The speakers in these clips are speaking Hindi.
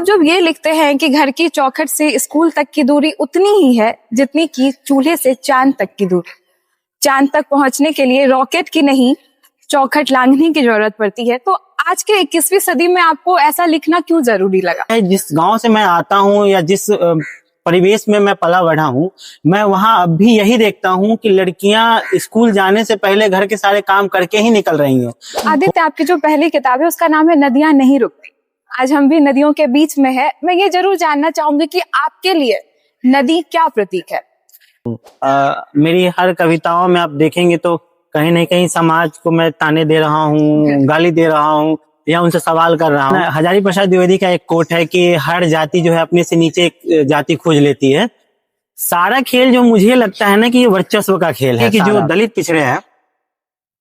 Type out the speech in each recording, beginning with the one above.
आप जब ये लिखते हैं कि घर की चौखट से स्कूल तक की दूरी उतनी ही है जितनी कि चूल्हे से चांद तक की दूरी, चांद तक पहुंचने के लिए रॉकेट की नहीं चौखट लांघने की जरूरत पड़ती है, तो आज के 21वीं सदी में आपको ऐसा लिखना क्यों जरूरी लगा? जिस गांव से मैं आता हूं या जिस परिवेश में मैं पला बढ़ा हूं, मैं वहां अब भी यही देखता हूं कि लड़कियां स्कूल जाने से पहले घर के सारे काम करके ही निकल रही हैं। आदित्य, आपकी जो पहली किताब है उसका नाम है नदियां नहीं रुकती। आज हम भी नदियों के बीच में है। मैं ये जरूर जानना चाहूंगी कि आपके लिए नदी क्या प्रतीक है? मेरी हर कविताओं में आप देखेंगे तो कहीं न कहीं समाज को मैं ताने दे रहा हूँ, गाली दे रहा हूँ या उनसे सवाल कर रहा हूँ। हजारी प्रसाद द्विवेदी का एक कोट है कि हर जाति जो है अपने से नीचे एक जाति खोज लेती है। सारा खेल जो मुझे लगता है ना कि ये वर्चस्व का खेल है कि जो दलित पिछड़े हैं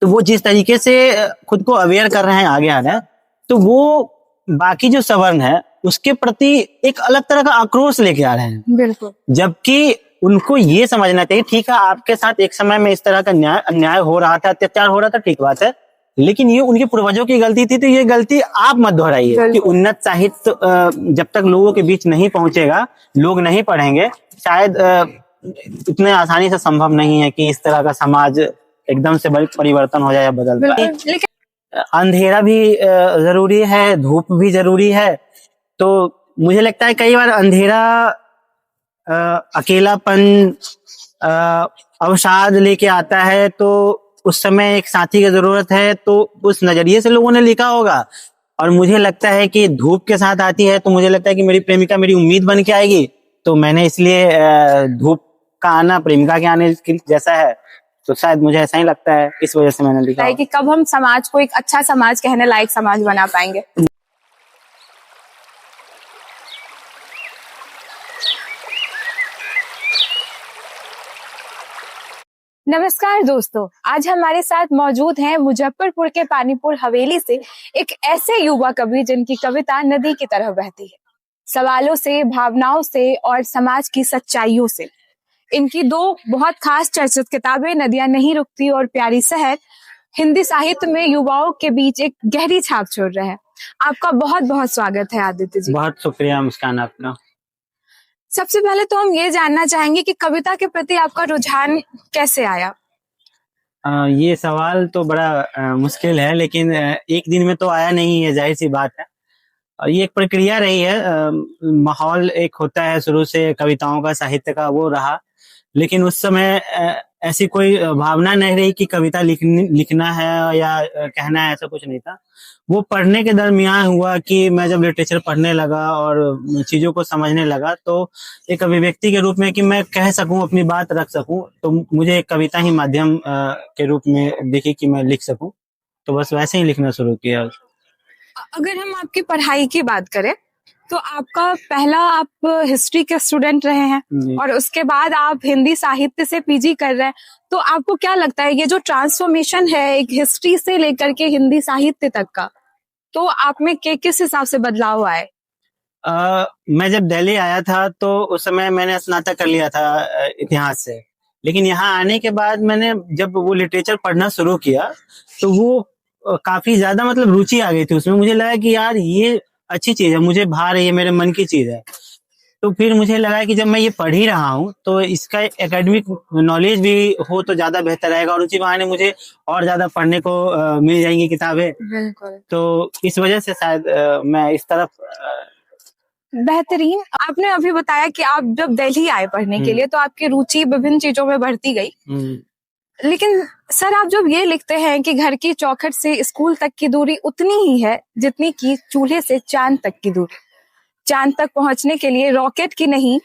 तो वो जिस तरीके से खुद को अवेयर कर रहे हैं, आगे आ रहे हैं, तो वो बाकी जो सवर्ण है उसके प्रति एक अलग तरह का आक्रोश लेके आ रहे हैं। बिल्कुल। जबकि उनको ये समझना चाहिए, ठीक है आपके साथ एक समय में इस तरह का अन्याय हो रहा था, अत्याचार हो रहा था, ठीक बात है, लेकिन ये उनके पूर्वजों की गलती थी, तो ये गलती आप मत दोहराइए कि उन्नत साहित्य जब तक लोगों के बीच नहीं पहुंचेगा, लोग नहीं पढ़ेंगे, शायद इतने आसानी से संभव नहीं है कि इस तरह का समाज एकदम से परिवर्तन हो जाए या बदल जाए। अंधेरा भी जरूरी है, धूप भी जरूरी है। तो मुझे लगता है कई बार अंधेरा अकेलापन अवसाद लेके आता है, तो उस समय एक साथी की जरूरत है, तो उस नजरिए से लोगों ने लिखा होगा। और मुझे लगता है कि धूप के साथ आती है, तो मुझे लगता है कि मेरी प्रेमिका मेरी उम्मीद बन के आएगी, तो मैंने इसलिए धूप का आना प्रेमिका के आने जैसा है, तो शायद मुझे ऐसा ही लगता है, इस वजह से मैंने लिखा कि कब हम समाज को एक अच्छा समाज, कहने लायक समाज बना पाएंगे। नमस्कार दोस्तों, आज हमारे साथ मौजूद हैं मुजफ्फरपुर के पानीपुर हवेली से एक ऐसे युवा कवि जिनकी कविता नदी की तरह बहती है, सवालों से, भावनाओं से और समाज की सच्चाइयों से। इनकी दो बहुत खास चर्चित किताबें नदियां नहीं रुकती और प्यारी शहर हिंदी साहित्य में युवाओं के बीच एक गहरी छाप छोड़ रहे हैं। आपका बहुत बहुत स्वागत है आदित्य जी। बहुत शुक्रिया मुस्कान आपका। सबसे पहले तो हम ये जानना चाहेंगे कि कविता के प्रति आपका रुझान कैसे आया? ये सवाल तो बड़ा मुश्किल है, लेकिन एक दिन में तो आया नहीं है, जाहिर सी बात है। ये एक प्रक्रिया रही है। माहौल एक होता है शुरू से कविताओं का, साहित्य का, वो रहा, लेकिन उस समय ऐसी कोई भावना नहीं रही कि कविता लिखना है या कहना है, ऐसा कुछ नहीं था। वो पढ़ने के दरमियान हुआ कि मैं जब लिटरेचर पढ़ने लगा और चीजों को समझने लगा, तो एक अभिव्यक्ति के रूप में कि मैं कह सकूं, अपनी बात रख सकूं, तो मुझे एक कविता ही माध्यम के रूप में दिखी कि मैं लिख सकूं, तो बस वैसे ही लिखना शुरू किया। अगर हम आपकी पढ़ाई की बात करें तो आपका पहला, आप हिस्ट्री के स्टूडेंट रहे हैं और उसके बाद आप हिंदी साहित्य से पीजी कर रहे हैं, तो आपको क्या लगता है ये जो ट्रांसफॉर्मेशन है एक हिस्ट्री से लेकर के हिंदी साहित्य तक का, तो आप में किस हिसाब से बदलाव आए? मैं जब दिल्ली आया था तो उस समय मैंने स्नातक कर लिया था इतिहास से, लेकिन यहाँ आने के बाद मैंने जब वो लिटरेचर पढ़ना शुरू किया तो वो काफी ज्यादा मतलब रुचि आ गई थी उसमें। मुझे लगा कि यार ये अच्छी चीज है, मुझे भा रही है, मेरे मन की चीज है। तो फिर मुझे लगा कि जब मैं ये पढ़ ही रहा हूँ तो इसका एकेडमिक नॉलेज भी हो तो ज्यादा बेहतर रहेगा, और उसी बहाने मुझे और ज्यादा पढ़ने को मिल जाएंगी किताबें। बिल्कुल। तो इस वजह से शायद मैं इस तरफ बेहतरीन। आपने अभी बताया कि आप जब दिल्ली आए पढ़ने के लिए तो आपकी रुचि विभिन्न चीजों में बढ़ती गई, लेकिन सर आप जब ये लिखते हैं कि घर की चौखट से स्कूल तक की दूरी उतनी ही है जितनी कि चूल्हे से चांद तक की दूरी, चांद तक पहुंचने के लिए रॉकेट की नहीं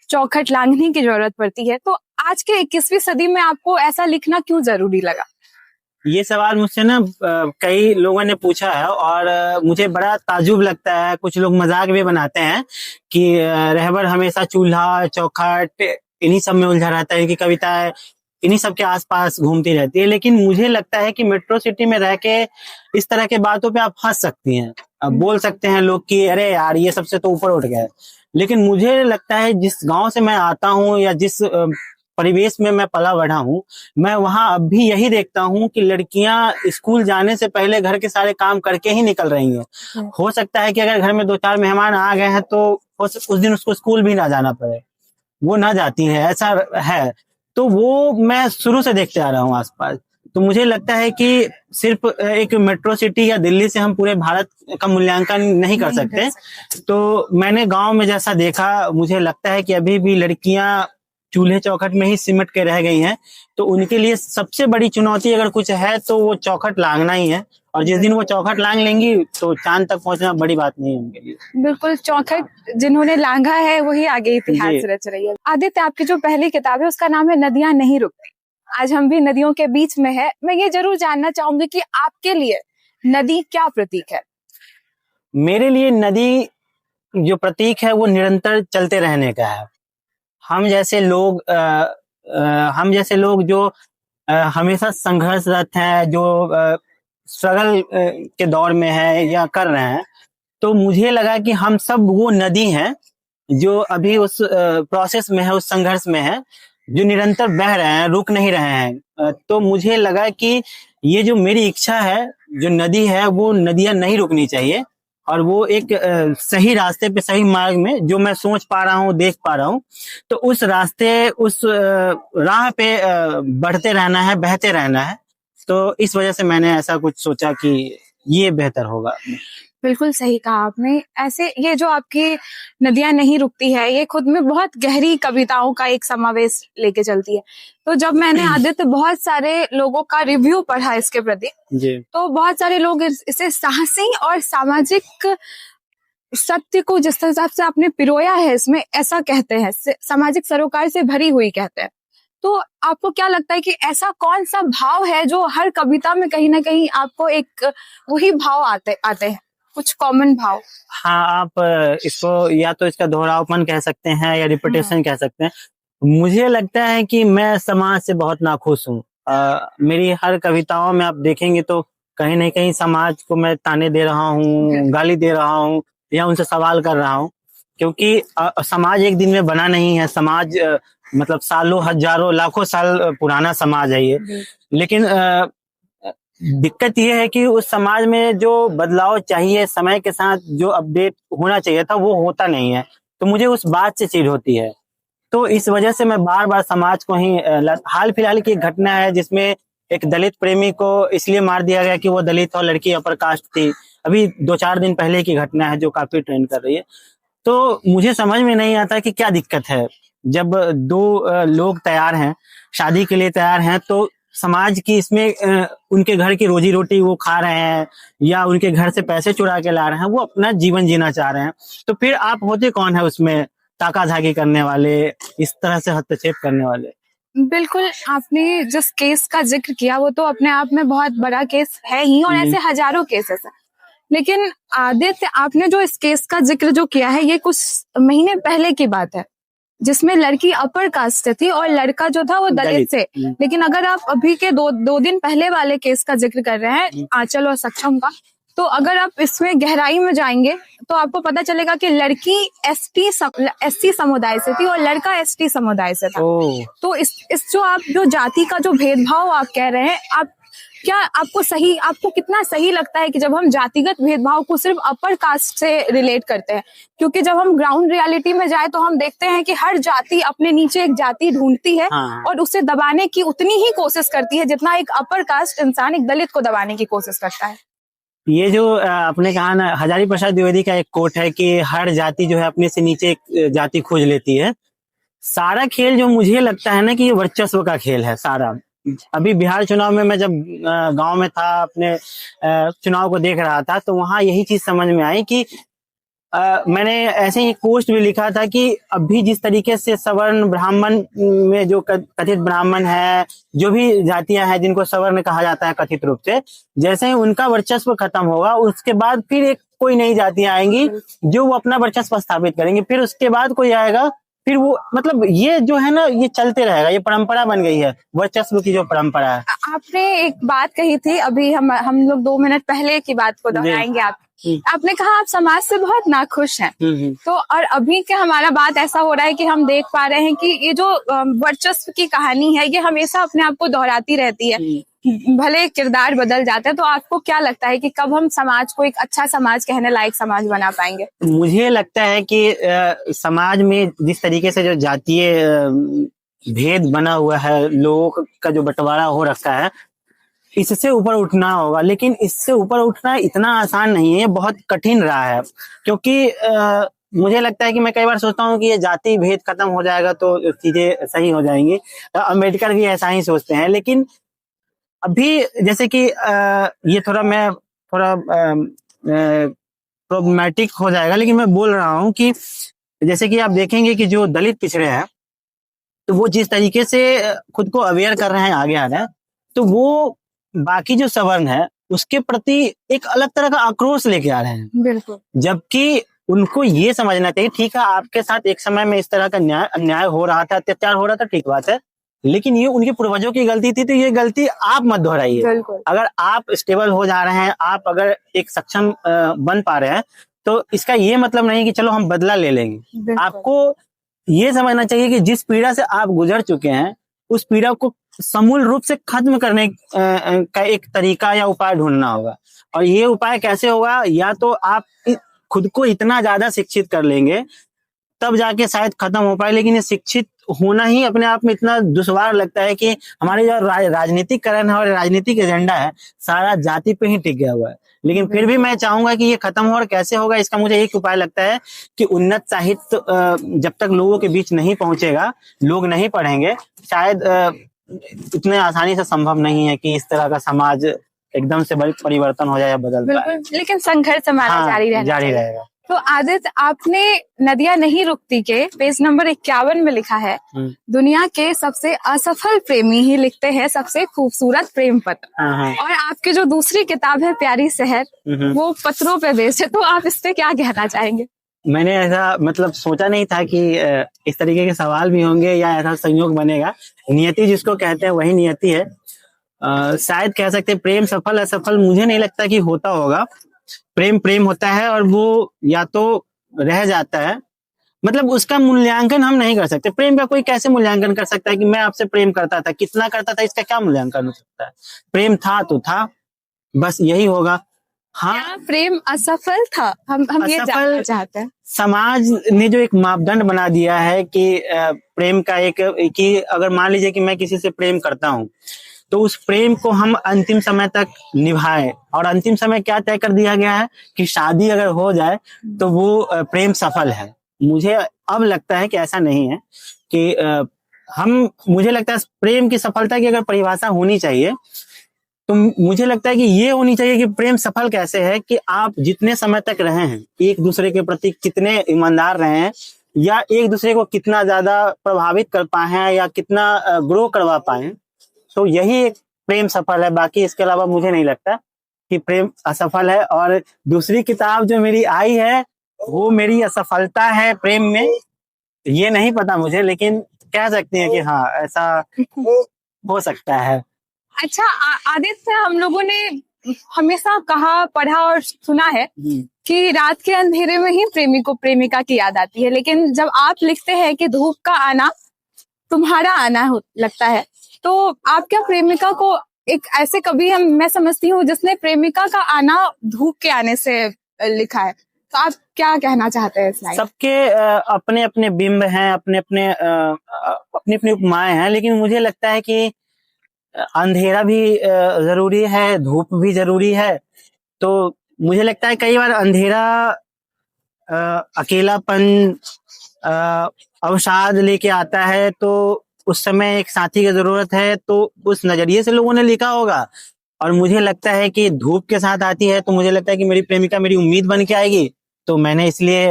चौखट लांघने की जरूरत पड़ती है, तो आज के 21वीं सदी में आपको ऐसा लिखना क्यों जरूरी लगा? ये सवाल मुझसे ना कई लोगों ने पूछा है और मुझे बड़ा ताजुब लगता है। कुछ लोग मजाक भी बनाते हैं कि रहबर हमेशा चूल्हा चौखट इन्हीं सब में उलझा रहता है, कि कविता इन्हीं सब के आसपास घूमती रहती है। लेकिन मुझे लगता है कि मेट्रो सिटी में रह के इस तरह के बातों पे आप हंस सकती हैं, अब बोल सकते हैं लोग कि अरे यार ये सबसे तो ऊपर उठ गए, लेकिन मुझे लगता है जिस गांव से मैं आता हूँ या जिस परिवेश में मैं पला बढ़ा हूँ, मैं वहां अब भी यही देखता हूँ कि लड़कियां स्कूल जाने से पहले घर के सारे काम करके ही निकल रही हैं। हो सकता है कि अगर घर में 2-4 मेहमान आ गए हैं तो उस दिन उसको स्कूल भी ना जाना पड़े, वो ना जाती है, ऐसा है। तो वो मैं शुरू से देखते आ रहा हूँ आसपास। तो मुझे लगता है कि सिर्फ एक मेट्रो सिटी या दिल्ली से हम पूरे भारत का मूल्यांकन नहीं कर सकते। तो मैंने गांव में जैसा देखा, मुझे लगता है कि अभी भी लड़कियां चूल्हे चौखट में ही सिमट के रह गई हैं। तो उनके लिए सबसे बड़ी चुनौती अगर कुछ है तो वो चौखट लांघना ही है, और जिस दिन वो चौखट लांघ लेंगी तो चांद तक पहुंचना बड़ी बात नहीं है उनके लिए। बिल्कुल, चौखट जिन्होंने लांघा है वही आगे इतिहास रच रही है। आदित्य, आपकी जो पहली किताब है उसका नाम है नदियां नहीं रुकती। आज हम भी नदियों के बीच में है। मैं ये जरूर जानना चाहूंगी कि आपके लिए नदी क्या प्रतीक है? मेरे लिए नदी जो प्रतीक है वो निरंतर चलते रहने का है। हम जैसे लोग जो हमेशा संघर्षरत हैं, जो स्ट्रगल के दौर में है या कर रहे हैं, तो मुझे लगा कि हम सब वो नदी हैं जो अभी उस प्रोसेस में है, उस संघर्ष में है, जो निरंतर बह रहे हैं, रुक नहीं रहे हैं। तो मुझे लगा कि ये जो मेरी इच्छा है, जो नदी है, वो नदियां नहीं रुकनी चाहिए, और वो एक सही रास्ते पे, सही मार्ग में, जो मैं सोच पा रहा हूँ, देख पा रहा हूँ, तो उस रास्ते, उस राह पे बढ़ते रहना है, बहते रहना है। तो इस वजह से मैंने ऐसा कुछ सोचा कि ये बेहतर होगा। बिल्कुल सही कहा आपने। ऐसे ये जो आपकी नदियां नहीं रुकती है, ये खुद में बहुत गहरी कविताओं का एक समावेश लेके चलती है। तो जब मैंने आदित्य बहुत सारे लोगों का रिव्यू पढ़ा इसके प्रति, तो बहुत सारे लोग इसे साहसी और सामाजिक सत्य को जिस हिसाब से आपने पिरोया है इसमें, ऐसा कहते हैं, सामाजिक सरोकार से भरी हुई कहते हैं। तो आपको क्या लगता है कि ऐसा कौन सा भाव है जो हर कविता में कहीं ना कहीं आपको एक वही भाव आते हैं, कुछ कॉमन भाव? हाँ, आप इसको या तो इसका दोहरावपन कह सकते हैं या रिपीटेशन कह सकते हैं। मुझे लगता है कि मैं समाज से बहुत नाखुश हूँ। मेरी हर कविताओं में आप देखेंगे तो कहीं ना कहीं समाज को मैं ताने दे रहा हूँ, गाली दे रहा हूँ, या उनसे सवाल कर रहा हूँ, क्योंकि समाज एक दिन में बना नहीं है। समाज मतलब सालों, हजारों, लाखों साल पुराना समाज है ये। लेकिन दिक्कत ये है कि उस समाज में जो बदलाव चाहिए, समय के साथ जो अपडेट होना चाहिए था, वो होता नहीं है। तो मुझे उस बात से चिढ़ होती है। तो इस वजह से मैं बार बार समाज को ही हाल फिलहाल की एक घटना है जिसमें एक दलित प्रेमी को इसलिए मार दिया गया कि वो दलित और लड़की अपर कास्ट थी। अभी 2-4 दिन पहले की घटना है जो काफी ट्रेंड कर रही है। तो मुझे समझ में नहीं आता कि क्या दिक्कत है। जब दो लोग तैयार हैं, शादी के लिए तैयार हैं, तो समाज की इसमें उनके घर की रोजी रोटी वो खा रहे हैं या उनके घर से पैसे चुरा के ला रहे हैं, वो अपना जीवन जीना चाह रहे हैं। तो फिर आप होते कौन है उसमें ताकाझाकी करने वाले, इस तरह से हस्तक्षेप करने वाले? बिल्कुल, आपने जिस केस का जिक्र किया वो तो अपने आप में बहुत बड़ा केस है ही, और ऐसे हजारों केसेस हैं। लेकिन आदित्य, आपने जो इस केस का जिक्र जो किया है, ये कुछ महीने पहले की बात है, जिसमें लड़की अपर कास्ट थी और लड़का जो था वो दलित से। लेकिन अगर आप अभी के दो दिन पहले वाले केस का जिक्र कर रहे हैं, आंचल और सक्षम का, तो अगर आप इसमें गहराई में जाएंगे तो आपको पता चलेगा कि लड़की एसटी समुदाय से थी और लड़का एसटी समुदाय से था। तो इस जो आप जो जाति का जो भेदभाव आप कह रहे हैं, आपको कितना सही लगता है कि जब हम जातिगत भेदभाव को सिर्फ अपर कास्ट से रिलेट करते हैं? क्योंकि जब हम ग्राउंड रियलिटी में जाए तो हम देखते हैं कि हर जाति अपने नीचे एक जाति ढूंढती है और उसे दबाने की उतनी ही कोशिश करती है जितना एक अपर कास्ट इंसान एक दलित को दबाने की कोशिश करता है। ये जो आपने कहा ना, हजारी प्रसाद द्विवेदी का एक कोट है कि हर जाति जो है अपने से नीचे एक जाति खोज लेती है। सारा खेल जो मुझे लगता है ना कि ये वर्चस्व का खेल है सारा। अभी बिहार चुनाव में मैं जब गांव में था, अपने चुनाव को देख रहा था, तो वहां यही चीज समझ में आई कि मैंने ऐसे ही पोस्ट भी लिखा था कि अभी जिस तरीके से सवर्ण ब्राह्मण में जो कथित ब्राह्मण है, जो भी जातियां हैं जिनको सवर्ण कहा जाता है कथित रूप से, जैसे ही उनका वर्चस्व खत्म होगा, उसके बाद फिर एक कोई नई जातियां आएंगी जो वो अपना वर्चस्व स्थापित करेंगे। फिर उसके बाद कोई आएगा, फिर वो, मतलब ये जो है ना, ये चलते रहेगा। ये परंपरा बन गई है, वर्चस्व की जो परंपरा है। आपने एक बात कही थी, अभी हम लोग 2 मिनट पहले की बात को दोहराएंगे। आप आपने कहा आप समाज से बहुत नाखुश हैं। तो और अभी के हमारा बात ऐसा हो रहा है कि हम देख पा रहे हैं कि ये जो वर्चस्व की कहानी है ये हमेशा अपने आप को दोहराती रहती है, भले किरदार बदल जाता है। तो आपको क्या लगता है कि कब हम समाज को एक अच्छा समाज, कहने लायक समाज बना पाएंगे? मुझे लगता है कि समाज में जिस तरीके से जो जातीय भेद बना हुआ है, लोगों का जो बंटवारा हो रखा है, इससे ऊपर उठना होगा। लेकिन इससे ऊपर उठना इतना आसान नहीं है, ये बहुत कठिन रहा है। क्योंकि मुझे लगता है कि मैं कई बार सोचता हूँ कि ये जाति भेद खत्म हो जाएगा तो चीजें सही हो जाएंगी। अम्बेडकर भी ऐसा ही सोचते हैं। लेकिन अभी जैसे कि ये थोड़ा प्रॉब्लमेटिक हो जाएगा, लेकिन मैं बोल रहा हूँ कि जैसे कि आप देखेंगे कि जो दलित पिछड़े हैं, तो वो जिस तरीके से खुद को अवेयर कर रहे हैं, आगे आ रहे हैं, तो वो बाकी जो सवर्ण है उसके प्रति एक अलग तरह का आक्रोश लेके आ रहे हैं। बिल्कुल। जबकि उनको ये समझना चाहिए, ठीक है आपके साथ एक समय में इस तरह का अन्याय हो रहा था, अत्याचार हो रहा था, ठीक बात है, लेकिन ये उनके पूर्वजों की गलती थी, तो ये गलती आप मत दोहराइए। अगर आप स्टेबल हो जा रहे हैं, आप अगर एक सक्षम बन पा रहे हैं, तो इसका ये मतलब नहीं कि चलो हम बदला ले लेंगे। आपको ये समझना चाहिए कि जिस पीड़ा से आप गुजर चुके हैं, उस पीड़ा को समूल रूप से खत्म करने का एक तरीका या उपाय ढूंढना होगा। और ये उपाय कैसे होगा? या तो आप खुद को इतना ज्यादा शिक्षित कर लेंगे, तब जाके शायद खत्म हो पाए। लेकिन ये शिक्षित होना ही अपने आप में इतना दुश्वार लगता है कि हमारे जो राजनीतिकरण है और राजनीतिक एजेंडा है, सारा जाति पे ही टिक गया हुआ है। लेकिन फिर भी मैं चाहूंगा कि ये खत्म हो, और कैसे होगा इसका मुझे एक उपाय लगता है कि उन्नत साहित्य जब तक लोगों के बीच नहीं पहुंचेगा, लोग नहीं पढ़ेंगे, शायद इतने आसानी से संभव नहीं है कि इस तरह का समाज एकदम से परिवर्तन हो जाए या बदल पाए। लेकिन संघर्ष हमारा जारी रहेगा। तो आदित्य, आपने नदियां नहीं रुकती के पेज नंबर 51 में लिखा है, दुनिया के सबसे असफल प्रेमी ही लिखते हैं सबसे खूबसूरत प्रेम पत्र। और आपकी जो दूसरी किताब है प्यारी शहर, वो पत्रों पे बेस्ड है। तो आप इस पे क्या कहना चाहेंगे? मैंने ऐसा मतलब सोचा नहीं था कि इस तरीके के सवाल भी होंगे या ऐसा संयोग बनेगा। नियति जिसको कहते हैं वही नियति है। शायद कह सकते हैं प्रेम सफल असफल मुझे नहीं लगता कि होता होगा। प्रेम होता है और वो या तो रह जाता है, मतलब उसका मूल्यांकन हम नहीं कर सकते। प्रेम का कोई कैसे मूल्यांकन कर सकता है कि मैं आपसे प्रेम करता था, कितना करता था, इसका क्या मूल्यांकन हो सकता है? प्रेम था तो था, बस यही होगा। हाँ, प्रेम असफल था, हम ये जानना चाहते हैं। समाज ने जो एक मापदंड बना दिया है कि प्रेम का एक कि अगर मान लीजिए कि मैं किसी से प्रेम करता हूँ, तो उस प्रेम को हम अंतिम समय तक निभाएं। और अंतिम समय क्या तय कर दिया गया है कि शादी अगर हो जाए तो वो प्रेम सफल है। मुझे अब लगता है कि ऐसा नहीं है कि मुझे लगता है प्रेम की सफलता की अगर परिभाषा होनी चाहिए, तो मुझे लगता है कि ये होनी चाहिए कि प्रेम सफल कैसे है कि आप जितने समय तक रहे हैं, एक दूसरे के प्रति कितने ईमानदार रहे हैं, या एक दूसरे को कितना ज्यादा प्रभावित कर पाए हैं, या कितना ग्रो करवा पाए, तो यही एक प्रेम सफल है। बाकी इसके अलावा मुझे नहीं लगता कि प्रेम असफल है। और दूसरी किताब जो मेरी आई है वो मेरी असफलता है प्रेम में, ये नहीं पता मुझे, लेकिन कह सकते हैं कि हाँ ऐसा हो सकता है। अच्छा आदित्य, हम लोगों ने हमेशा कहा, पढ़ा और सुना है कि रात के अंधेरे में ही प्रेमी को प्रेमिका की याद आती है, लेकिन जब आप लिखते हैं कि धूप का आना तुम्हारा आना लगता है, तो आप क्या प्रेमिका को एक ऐसे कभी मैं समझती हूँ जिसने प्रेमिका का आना धूप के आने से लिखा है, तो आप क्या कहना चाहते हैं? सबके अपने अपने बिंब हैं, अपने अपनी उपमाएं हैं, लेकिन मुझे लगता है कि अंधेरा भी जरूरी है, धूप भी जरूरी है। तो मुझे लगता है कई बार अंधेरा अकेलापन अवसाद लेके आता है, तो उस समय एक साथी की जरूरत है, तो उस नजरिए से लोगों ने लिखा होगा। और मुझे लगता है कि धूप के साथ आती है, तो मुझे लगता है कि मेरी प्रेमिका मेरी उम्मीद बन के आएगी, तो मैंने इसलिए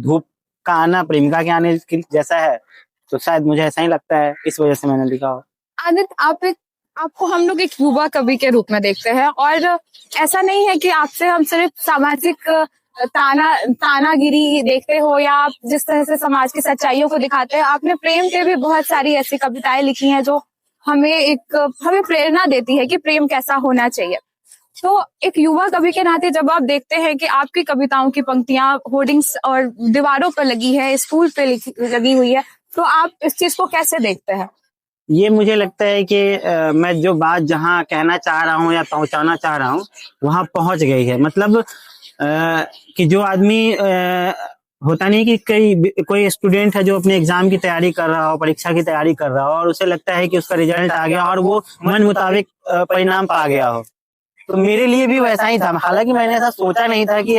धूप का आना प्रेमिका के आने जैसा है, तो शायद मुझे ऐसा ही लगता है, इस वजह से मैंने लिखा हो। आदित्य, आपको हम लोग एक युवा कवि के रूप में देखते हैं, और ऐसा नहीं है कि आपसे हम सिर्फ सामाजिक तानागिरी देखते हो या आप जिस तरह से समाज की सच्चाइयों को दिखाते हैं, आपने प्रेम पे भी बहुत सारी ऐसी कविताएं लिखी हैं जो हमें प्रेरणा देती है कि प्रेम कैसा होना चाहिए। तो एक युवा कवि के नाते जब आप देखते हैं कि आपकी कविताओं की पंक्तियां होर्डिंग्स और दीवारों पर लगी है, स्कूल पे लगी हुई है, तो आप इस चीज को कैसे देखते हैं? ये मुझे लगता है कि मैं जो बात जहाँ कहना चाह रहा हूँ या पहुंचाना चाह रहा हूँ वहां पहुंच गई है। मतलब कि जो आदमी होता नहीं कि कोई स्टूडेंट है जो अपने एग्जाम की तैयारी कर रहा हो, परीक्षा की तैयारी कर रहा हो और उसे लगता है कि उसका रिजल्ट आ गया और वो मन मुताबिक परिणाम पा गया हो, तो मेरे लिए भी वैसा ही था। हालांकि मैंने ऐसा सोचा नहीं था कि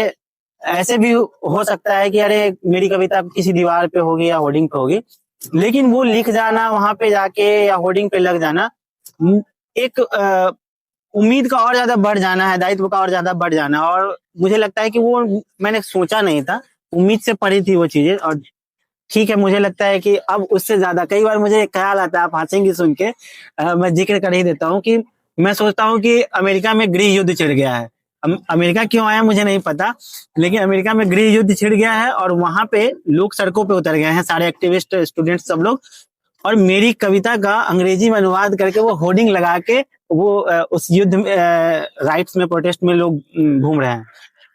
ऐसे भी हो सकता है कि अरे मेरी कविता किसी दीवार पे होगी या होर्डिंग पे होगी, लेकिन वो लिख जाना वहां पे जाके या होर्डिंग पे लग जाना, एक उम्मीद का और ज्यादा बढ़ जाना है, दायित्व का और ज्यादा बढ़ जाना। और मुझे लगता है कि वो मैंने सोचा नहीं था, उम्मीद से पड़ी थी वो चीजें। और ठीक है, मुझे लगता है कि अब उससे ज्यादा कई बार मुझे ख्याल आता है, आप हंसेंगे सुन के, मैं जिक्र कर ही देता हूँ कि मैं सोचता हूँ कि अमेरिका में गृह युद्ध छिड़ गया है। अमेरिका क्यों आया मुझे नहीं पता, लेकिन अमेरिका में गृह युद्ध छिड़ गया है और वहां पे लोग सड़कों पे उतर गए हैं, सारे एक्टिविस्ट, स्टूडेंट, सब लोग। और मेरी कविता का अंग्रेजी में अनुवाद करके वो होर्डिंग लगा के वो उस युद्ध राइट्स में, प्रोटेस्ट में लोग घूम रहे हैं।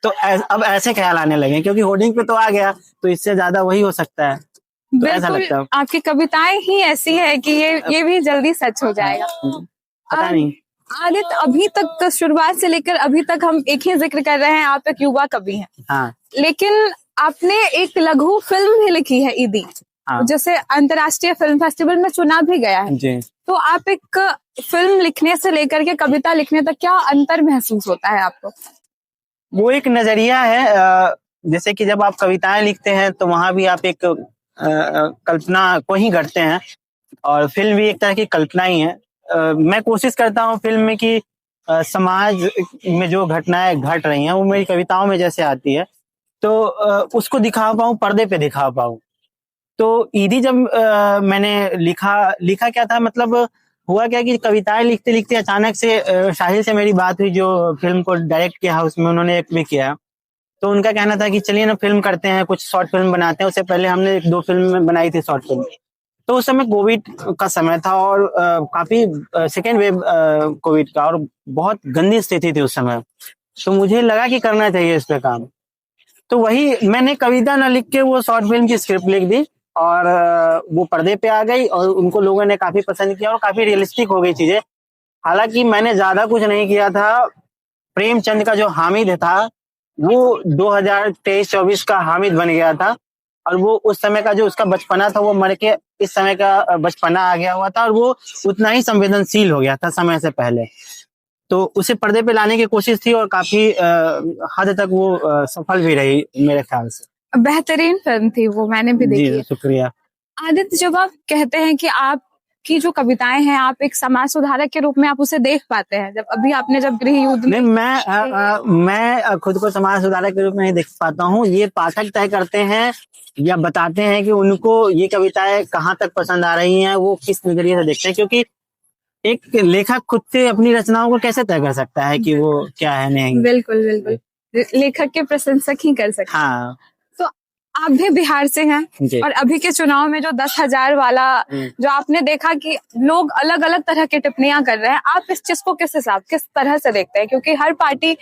तो अब ऐसे ख्याल आने लगे क्योंकि होर्डिंग पे तो आ गया, तो इससे ज्यादा वही हो सकता है। तो ऐसा लगता है आपकी कविताएं ही ऐसी है कि ये भी जल्दी सच हो जाएगा। पता नहीं। आदित्य, अभी तक शुरुआत से लेकर अभी तक हम एक ही जिक्र कर रहे हैं, आप एक युवा कवि हैं। हाँ। लेकिन आपने एक लघु फिल्म भी लिखी है, ईदी, हाँ। जैसे अंतर्राष्ट्रीय फिल्म फेस्टिवल में चुना भी गया है जी। तो आप एक फिल्म लिखने से लेकर के कविता लिखने तक क्या अंतर महसूस होता है आपको? वो एक नजरिया है। जैसे कि जब आप कविताएं लिखते हैं तो वहां भी आप एक कल्पना को ही गढ़ते हैं, और फिल्म भी एक तरह की कल्पना ही है। मैं कोशिश करता हूँ फिल्म में कि समाज में जो घटनाएं घट रही हैं वो मेरी कविताओं में जैसे आती है, तो उसको दिखा पाऊँ, पर्दे पे दिखा पाऊँ। तो ईदी जब मैंने लिखा क्या था, मतलब हुआ क्या कि कविताएं लिखते लिखते अचानक से शाहिद से मेरी बात हुई, जो फिल्म को डायरेक्ट किया है, उसमें उन्होंने एक भी किया। तो उनका कहना था कि चलिए ना फिल्म करते हैं, कुछ शॉर्ट फिल्म बनाते हैं। उससे पहले हमने 1-2 फिल्म बनाई थी शॉर्ट फिल्म। तो उस समय कोविड का समय था और काफी सेकेंड वेव कोविड का, और बहुत गंदी स्थिति थी उस समय। तो मुझे लगा कि करना चाहिए इस पे काम। तो वही मैंने कविता न लिख के वो शॉर्ट फिल्म की स्क्रिप्ट लिख दी और वो पर्दे पे आ गई और उनको लोगों ने काफी पसंद किया और काफी रियलिस्टिक हो गई चीजें। हालांकि मैंने ज्यादा कुछ नहीं किया था। प्रेमचंद का जो हामिद था वो 2023-24 का हामिद बन गया था, और वो उस समय का जो उसका बचपना था वो मर के इस समय का बचपना आ गया हुआ था, और वो उतना ही संवेदनशील हो गया था समय से पहले। तो उसे पर्दे पे लाने की कोशिश थी और काफी हद तक वो सफल भी रही मेरे ख्याल से। बेहतरीन फिल्म थी वो, मैंने भी देखी है। शुक्रिया। आदित्य, जब आप कहते हैं कि आपकी जो कविताएं हैं आप एक समाज सुधारक के रूप में आप उसे देख पाते हैं, जब अभी आपने जब गृह युद्ध में, मैं खुद को समाज सुधारक के रूप में नहीं देख पाता हूँ। ये पाठक तय करते हैं या बताते हैं कि उनको ये कविताएं कहाँ तक पसंद आ रही हैं, वो किस नजरिए से देखते हैं। क्योंकि एक लेखक खुद से अपनी रचनाओं को कैसे तय कर सकता है कि वो क्या है नहीं। बिल्कुल बिल्कुल, लेखक के प्रशंसक ही कर सकते हैं। हाँ। तो आप भी बिहार से हैं और अभी के चुनाव में जो 10,000 वाला जो आपने देखा कि लोग अलग अलग तरह की टिप्पणियां कर रहे हैं, आप इस चीज को किस तरह से देखते हैं? क्योंकि हर पार्टी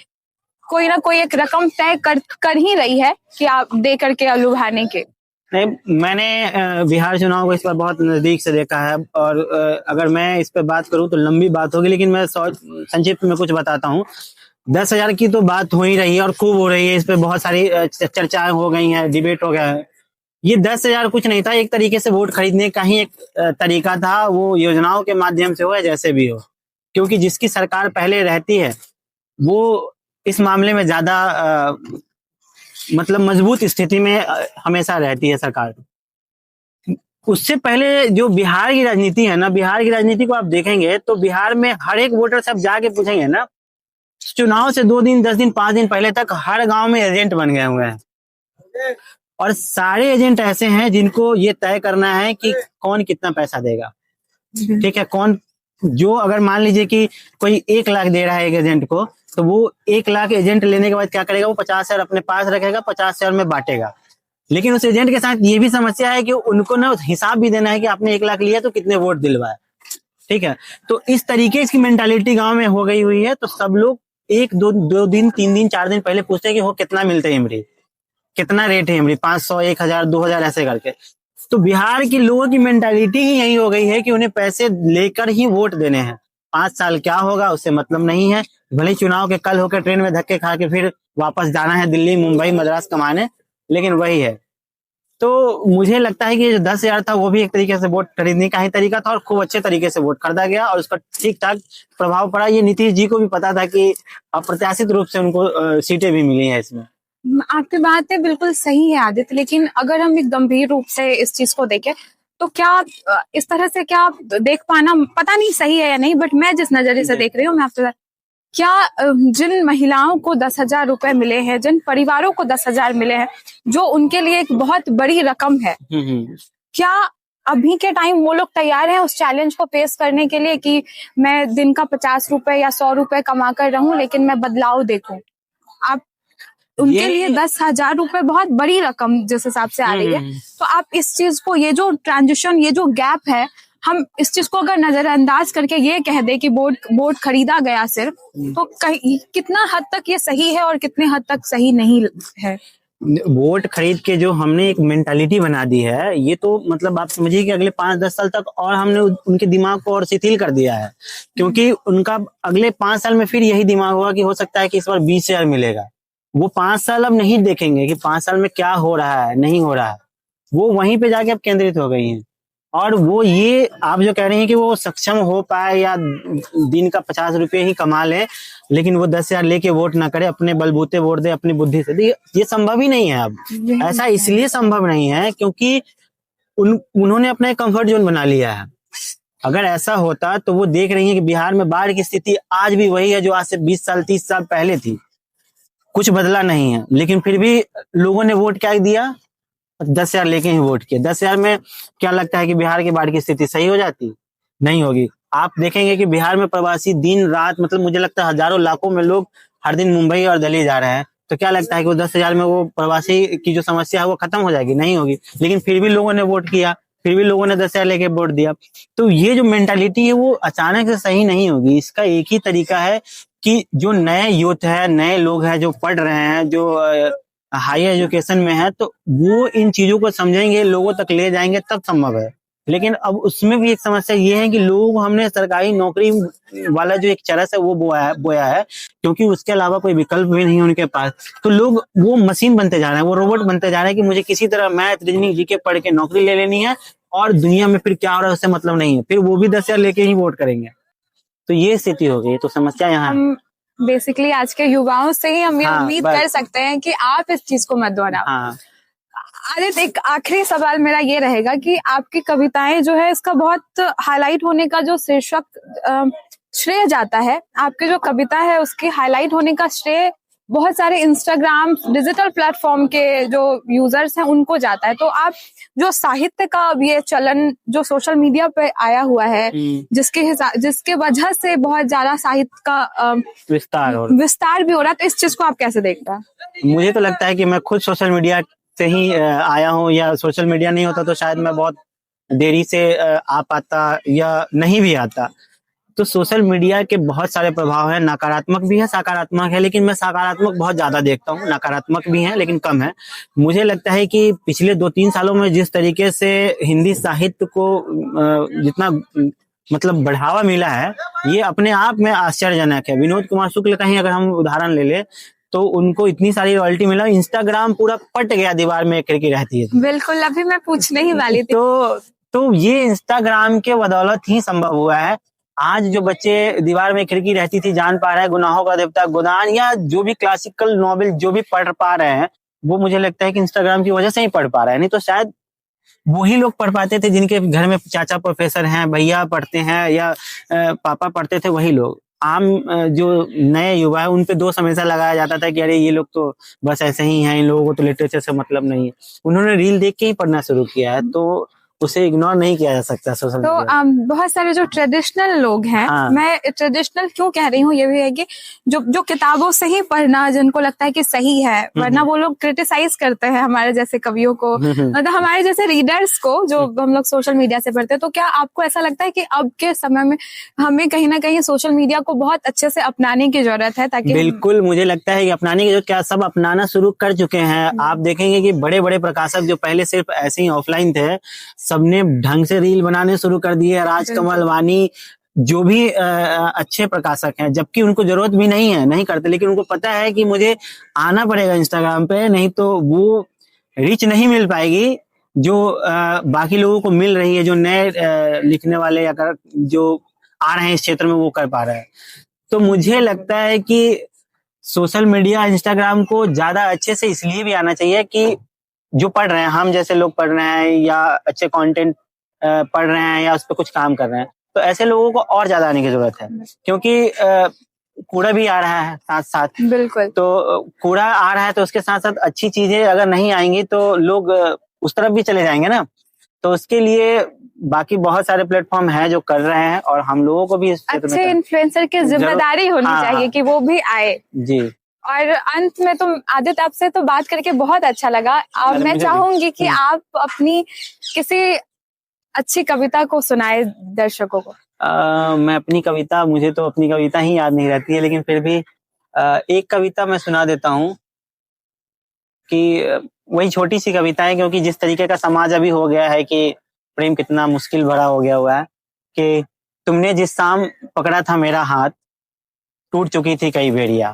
कोई ना कोई एक रकम तय कर ही रही है कि आप दे करके लुभाने के। नहीं, मैंने बिहार चुनाव को इस पर बहुत नजदीक से देखा है, और अगर मैं इस पर बात करूं तो लंबी बात होगी, लेकिन मैं संक्षिप्त में कुछ बताता हूं। 10,000 की तो बात हो ही रही है और खूब हो रही है, इस पे बहुत सारी चर्चाएं हो गई हैं, डिबेट हो गया है। ये 10,000 कुछ नहीं था, एक तरीके से वोट खरीदने का ही एक तरीका था, वो योजनाओं के माध्यम से हो या जैसे भी हो। क्योंकि जिसकी सरकार पहले रहती है वो इस मामले में ज्यादा मतलब मजबूत स्थिति में हमेशा रहती है सरकार। उससे पहले जो बिहार की राजनीति है ना, बिहार की राजनीति को आप देखेंगे तो बिहार में हर एक वोटर सब जाके पूछेंगे ना, चुनाव से 2 दिन, 10 दिन, 5 दिन पहले तक हर गांव में एजेंट बन गए हुए हैं, और सारे एजेंट ऐसे हैं जिनको ये तय करना है कि कौन कितना पैसा देगा। ठीक है, कौन, जो अगर मान लीजिए कि कोई 1 लाख दे रहा है एक एजेंट को, तो वो 1 लाख एजेंट लेने के बाद क्या करेगा, वो 50,000 अपने पास रखेगा, 50,000 में बांटेगा। लेकिन उस एजेंट के साथ ये भी समस्या है कि उनको ना हिसाब भी देना है कि आपने 1 लाख लिया तो कितने वोट दिलवाए। ठीक है, तो इस तरीके की मेंटालिटी गांव में हो गई हुई है, तो सब लोग एक दो दिन 3 दिन 4 दिन पहले पूछते हैं कि वो कितना मिलता है इमली, कितना रेट है इमली, 500 1000 2000 ऐसे करके। तो बिहार के लोगों की मेंटालिटी ही यही हो गई है कि उन्हें पैसे लेकर ही वोट देने हैं। 5 साल क्या होगा उससे मतलब नहीं है, भले ही चुनाव के कल होकर ट्रेन में धक्के खा के फिर वापस जाना है दिल्ली मुंबई मद्रास कमाने, लेकिन वही है। तो मुझे लगता है कि जो 10,000 था वो भी एक तरीके से वोट खरीदने का ही तरीका था और खूब अच्छे तरीके से वोट खरीदा गया और उसका ठीक ठाक प्रभाव पड़ा। ये नीतीश जी को भी पता था कि अप्रत्याशित रूप से उनको सीटें भी मिली हैं इसमें। आपकी बातें बिल्कुल सही है आदित्य, लेकिन अगर हम एक गंभीर रूप से इस चीज को देखें तो क्या इस तरह से क्या देख पाना, पता नहीं सही है या नहीं, बट मैं जिस नजरिए से देख रही हूँ, मैं आपसे क्या जिन महिलाओं को 10,000 रुपए मिले हैं, जिन परिवारों को 10,000 मिले हैं, जो उनके लिए एक बहुत बड़ी रकम है, क्या अभी के टाइम वो लोग तैयार हैं उस चैलेंज को फेस करने के लिए कि मैं दिन का 50 रुपए या 100 रुपए कमा कर रहूं लेकिन मैं बदलाव देखूं? आप उनके लिए 10,000 रुपए बहुत बड़ी रकम जिस हिसाब से आ रही है, तो आप इस चीज को, ये जो ट्रांजिशन, ये जो गैप है, हम इस चीज को अगर नजरअंदाज करके ये कह दे कि वोट खरीदा गया सिर्फ, तो कितना हद तक ये सही है और कितने हद तक सही नहीं है? वोट खरीद के जो हमने एक मेंटालिटी बना दी है, ये तो मतलब आप समझिए कि अगले 5-10 साल तक और हमने उनके दिमाग को और शिथिल कर दिया है, क्योंकि उनका अगले 5 साल में फिर यही दिमाग होगा कि हो सकता है कि इस बार 20,000 मिलेगा। वो 5 साल अब नहीं देखेंगे कि 5 साल में क्या हो रहा है नहीं हो रहा है, वो वहीं पे जाके अब केंद्रित हो गई हैं। और वो ये आप जो कह रहे हैं कि वो सक्षम हो पाए या दिन का 50 रुपये ही कमा ले लेकिन वो 10,000 लेके वोट ना करे, अपने बलबूते वोट दे अपनी बुद्धि से, ये संभव ही नहीं है। अब ऐसा इसलिए संभव नहीं है क्योंकि उन्होंने अपना एक कंफर्ट जोन बना लिया है। अगर ऐसा होता तो वो देख रही है कि बिहार में बाढ़ की स्थिति आज भी वही है जो आज से 20 साल 30 साल पहले थी, कुछ बदला नहीं है, लेकिन फिर भी लोगों ने वोट क्या दिया, 10,000 लेके ही वोट किया। 10,000 में क्या लगता है कि बिहार की बाढ़ की स्थिति सही हो जाती? नहीं होगी। आप देखेंगे कि बिहार में प्रवासी दिन रात, मतलब मुझे लगता है हजारों लाखों में लोग हर दिन मुंबई और दिल्ली जा रहे हैं, तो क्या लगता है कि वो 10,000 में वो प्रवासी की जो समस्या है वो खत्म हो जाएगी? नहीं होगी। लेकिन फिर भी लोगों ने वोट किया, फिर भी लोगों ने 10,000 लेके वोट दिया। तो ये जो मेंटालिटी है वो अचानक से सही नहीं होगी। इसका एक ही तरीका है कि जो नए यूथ है, नए लोग हैं जो पढ़ रहे हैं, जो हाई एजुकेशन में है, तो वो इन चीजों को समझेंगे, लोगों तक ले जाएंगे, तब संभव है। लेकिन अब उसमें भी एक समस्या ये है कि लोग, हमने सरकारी नौकरी वाला जो एक चरस है वो बोया है क्योंकि उसके अलावा कोई विकल्प भी नहीं है उनके पास। तो लोग वो मशीन बनते जा रहे हैं, वो रोबोट बनते जा रहे हैं कि मुझे किसी तरह मैथ रीजनिंग जीके पढ़ के नौकरी ले लेनी है और दुनिया में फिर क्या हो रहा है उससे मतलब नहीं है, फिर वो भी 10,000 लेके ही वोट करेंगे। तो ये स्थिति हो गई। तो समस्या यहाँ है। बेसिकली आज के युवाओं से ही हम ये उम्मीद कर सकते हैं कि आप इस चीज को मत दोहराओ। आदित्य, एक आखिरी सवाल मेरा ये रहेगा कि आपकी कविताएं जो है, इसका बहुत हाईलाइट होने का जो शीर्षक श्रेय जाता है, आपकी जो कविता है उसके हाईलाइट होने का श्रेय बहुत सारे इंस्टाग्राम डिजिटल प्लेटफॉर्म के जो यूजर्स हैं उनको जाता है। तो आप जो साहित्य का ये चलन जो सोशल मीडिया पे आया हुआ है, जिसके वजह से बहुत ज्यादा साहित्य का विस्तार भी हो रहा है, तो इस चीज को आप कैसे देखते हैं? मुझे तो लगता है कि मैं खुद सोशल मीडिया से ही आया हूँ, या सोशल मीडिया नहीं होता तो शायद मैं बहुत देरी से आ पाता या नहीं भी आता। तो सोशल मीडिया के बहुत सारे प्रभाव हैं, नकारात्मक भी है सकारात्मक है, लेकिन मैं सकारात्मक बहुत ज्यादा देखता हूँ, नकारात्मक भी है लेकिन कम है। मुझे लगता है कि पिछले 2-3 सालों में जिस तरीके से हिंदी साहित्य को जितना मतलब बढ़ावा मिला है, ये अपने आप में आश्चर्यजनक है। विनोद कुमार शुक्ल का ही अगर हम उदाहरण ले ले तो उनको इतनी सारी रॉयल्टी मिला, इंस्टाग्राम पूरा पट गया, दीवार में खिड़की रहती है। बिल्कुल, अभी मैं पूछने ही वाली थी। तो ये इंस्टाग्राम के बदौलत ही संभव हुआ है। आज जो बच्चे दीवार में खिड़की रहती थी जान पा रहे हैं, गुनाहों का देवता गोदान या जो भी क्लासिकल नॉवेल जो भी पढ़ पा रहे हैं, वो मुझे लगता है कि इंस्टाग्राम की वजह से ही पढ़ पा रहे हैं। नहीं तो शायद वही लोग पढ़ पाते थे जिनके घर में चाचा प्रोफेसर हैं, भैया पढ़ते हैं या पापा पढ़ते थे, वही लोग। आम जो नए युवा है उन पे दोष हमेशा लगाया जाता था कि अरे ये लोग तो बस ऐसे ही हैं, इन लोगों को तो लिटरेचर से मतलब नहीं है। उन्होंने रील देख के ही पढ़ना शुरू किया है। तो उसे इग्नोर नहीं किया जा सकता सोशल तो मीडिया। बहुत सारे जो ट्रेडिशनल लोग हैं, हाँ। मैं ट्रेडिशनल क्यों कह रही हूँ ये भी है कि जो किताबों से ही पढ़ना जिनको लगता है कि सही है, वरना वो लोग क्रिटिसाइज करते हैं हमारे जैसे कवियों को, मतलब हमारे जैसे रीडर्स को जो हम लोग सोशल मीडिया से पढ़ते हैं। तो क्या आपको ऐसा लगता है कि अब के समय में हमें कहीं ना कहीं सोशल मीडिया को बहुत अच्छे से अपनाने की जरूरत है, ताकि बिल्कुल, मुझे लगता है कि अपनाने की जो क्या सब अपनाना शुरू कर चुके हैं। आप देखेंगे कि बड़े बड़े प्रकाशक जो पहले सिर्फ ऐसे ही ऑफलाइन थे, सबने ढंग से रील बनाने शुरू कर दिए। राजकमल, वानी, जो भी अच्छे प्रकाशक हैं, जबकि उनको जरूरत भी नहीं है, नहीं करते, लेकिन उनको पता है कि मुझे आना पड़ेगा इंस्टाग्राम पे, नहीं तो वो रीच नहीं मिल पाएगी जो बाकी लोगों को मिल रही है, जो नए लिखने वाले या जो आ रहे हैं इस क्षेत्र में वो कर पा रहे हैं। तो मुझे लगता है कि सोशल मीडिया, इंस्टाग्राम को ज्यादा अच्छे से इसलिए भी आना चाहिए कि जो पढ़ रहे हैं, हम जैसे लोग पढ़ रहे हैं या अच्छे कंटेंट पढ़ रहे हैं या उस पर कुछ काम कर रहे हैं, तो ऐसे लोगों को और ज्यादा आने की जरूरत है, क्योंकि कूड़ा भी आ रहा है साथ साथ। बिल्कुल। तो कूड़ा आ रहा है तो उसके साथ साथ अच्छी चीजें अगर नहीं आएंगी तो लोग उस तरफ भी चले जाएंगे ना। तो उसके लिए बाकी बहुत सारे प्लेटफॉर्म हैं जो कर रहे हैं, और हम लोगों को भी इस क्षेत्र में अच्छे इन्फ्लुएंसर की जिम्मेदारी होनी चाहिए कि वो भी आए जी। और अंत में तो आदित्य, आपसे तो बात करके बहुत अच्छा लगा। और मैं चाहूंगी कि आप अपनी किसी अच्छी कविता को सुनाए दर्शकों को। मैं अपनी कविता, मुझे तो अपनी कविता ही याद नहीं रहती है, लेकिन फिर भी एक कविता मैं सुना देता हूँ कि वही छोटी सी कविता है, क्योंकि जिस तरीके का समाज अभी हो गया है कि प्रेम कितना मुश्किल भरा हो गया हुआ है, कि तुमने जिस शाम पकड़ा था मेरा हाथ, टूट चुकी थी कई बेड़ियां।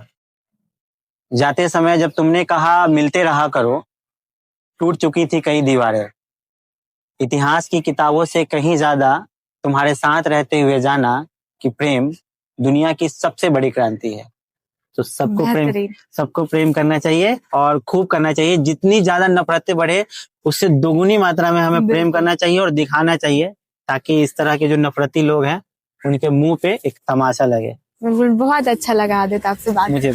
जाते समय जब तुमने कहा मिलते रहा करो, टूट चुकी थी कई दीवारें। इतिहास की किताबों से कहीं ज्यादा तुम्हारे साथ रहते हुए जाना कि प्रेम दुनिया की सबसे बड़ी क्रांति है। तो सबको प्रेम करना चाहिए और खूब करना चाहिए। जितनी ज्यादा नफरतें बढ़े उससे दोगुनी मात्रा में हमें प्रेम करना चाहिए और दिखाना चाहिए, ताकि इस तरह के जो नफरती लोग हैं उनके मुंह पे एक तमाशा लगे। बहुत अच्छा लगा आदित्य आपसे बात। मुझे